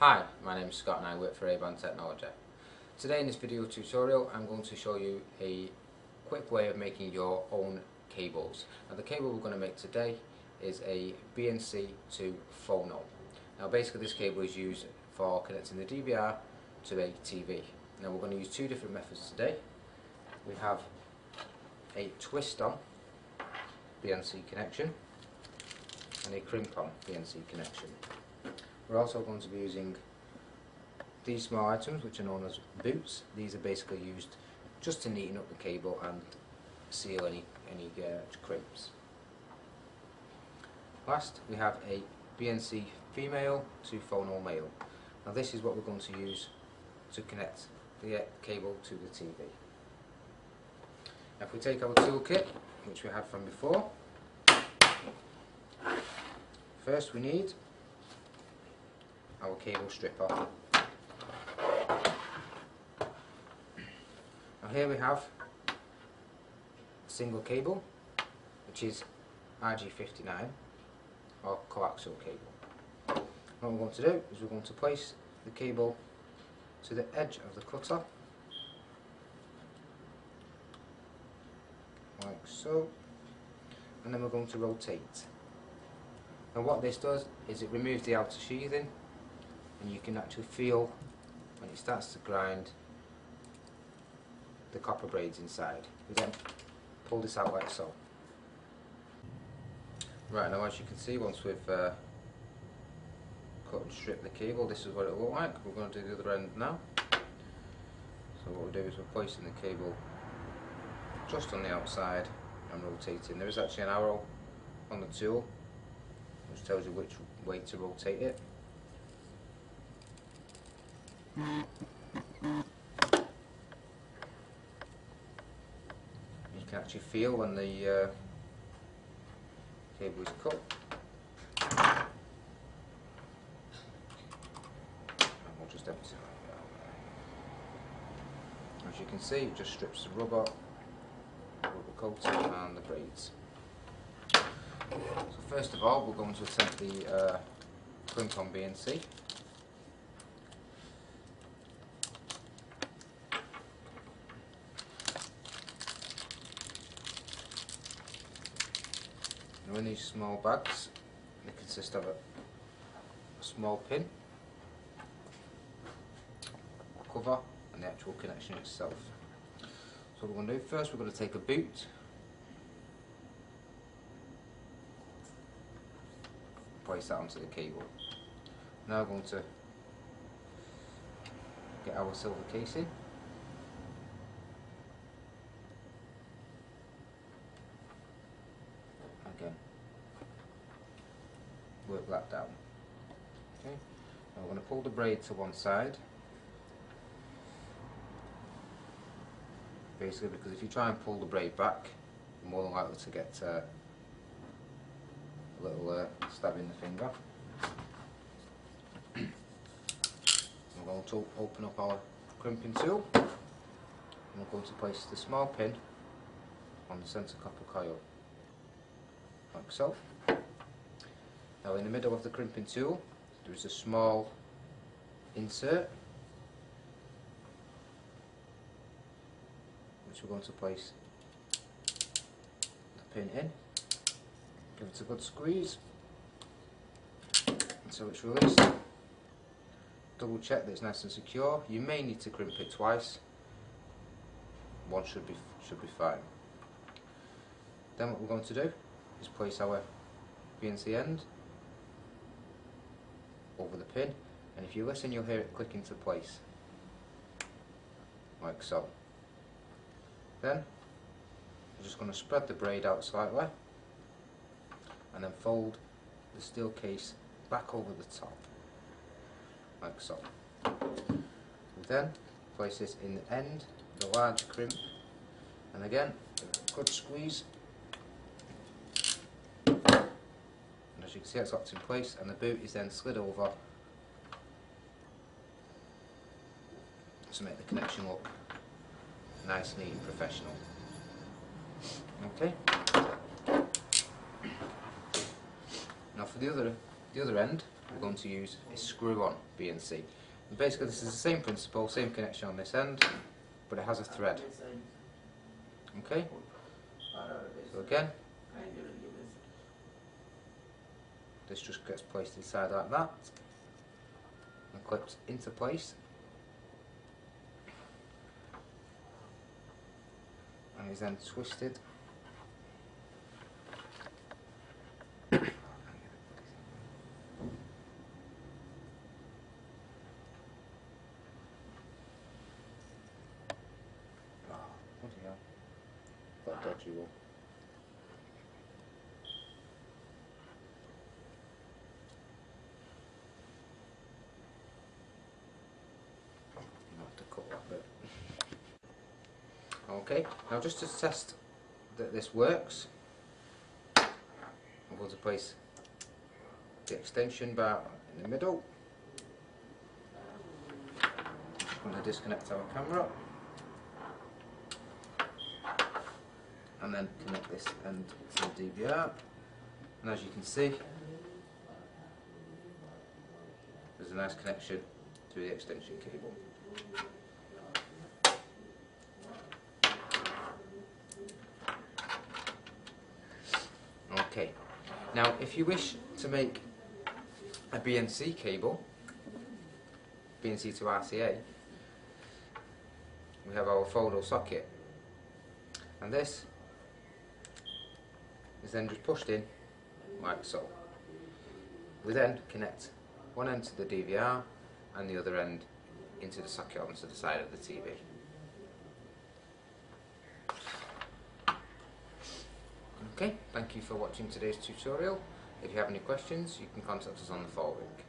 Hi, my name is Scott and I work for A-Band Technology. Today in this video tutorial I'm going to show you a quick way of making your own cables. Now the cable we're going to make today is a BNC to phono. Now basically this cable is used for connecting the DVR to a TV. Now we're going to use two different methods today. We have a twist on BNC connection and a crimp on BNC connection. We're also going to be using these small items which are known as boots. These are basically used just to neaten up the cable and seal any crimps. Last we have a BNC female to phono male. Now this is what we're going to use to connect the cable to the TV. Now if we take our toolkit, which we had from before, first we need our cable stripper. Now here we have a single cable which is RG59 or coaxial cable. What we're going to do is we're going to place the cable to the edge of the cutter like so, and then we're going to rotate. Now what this does is it removes the outer sheathing, and you can actually feel when it starts to grind the copper braids inside. We then pull this out like so. Right, now as you can see, once we've cut and stripped the cable, this is what it will look like. We're going to do the other end now. So what we do is we're placing the cable just on the outside and rotating. There is actually an arrow on the tool which tells you which way to rotate it. You can actually feel when the cable is cut. And we'll just empty it. As you can see, it just strips the rubber coating and the braids. So first of all, we're going to attempt the crimp on BNC. Now in these small bags, they consist of a small pin, cover and the actual connection itself. So what we're going to do first, we're going to take a boot, place that onto the cable. Now we're going to get our silver casing. Again, work that down. Okay. Now we're going to pull the braid to one side. Basically, because if you try and pull the braid back, you're more than likely to get a little stab in the finger. We're going to open up our crimping tool and we're going to place the small pin on the centre copper coil, like so. Now in the middle of the crimping tool there is a small insert which we're going to place the pin in. Give it a good squeeze until it's released. Double check that it's nice and secure. You may need to crimp it twice. One should be fine. Then what we're going to do is place our BNC end over the pin, and if you listen you'll hear it click into place like so. Then we're just going to spread the braid out slightly and then fold the steel case back over the top like so. We then place this in the end, the large crimp, and again a good squeeze, and as you can see it's locked in place, and the boot is then slid over to make the connection look nice, neat and professional. Okay. Now for the other end, we're going to use a screw-on BNC. And basically this is the same principle, same connection on this end, but it has a thread. Okay, so again, this just gets placed inside like that and clips into place, and is then twisted that dodgy one. Have to cut that bit. Okay, now just to test that this works, I'm going to place the extension bar in the middle. I'm going to disconnect our camera and then connect this end to the DVR, and as you can see there's a nice connection to the extension cable. Okay, now if you wish to make a BNC cable, BNC to RCA, we have our photo socket, and this is then just pushed in like so. We then connect one end to the DVR and the other end into the socket onto the side of the TV. Okay, thank you for watching today's tutorial. If you have any questions, you can contact us on the forward link.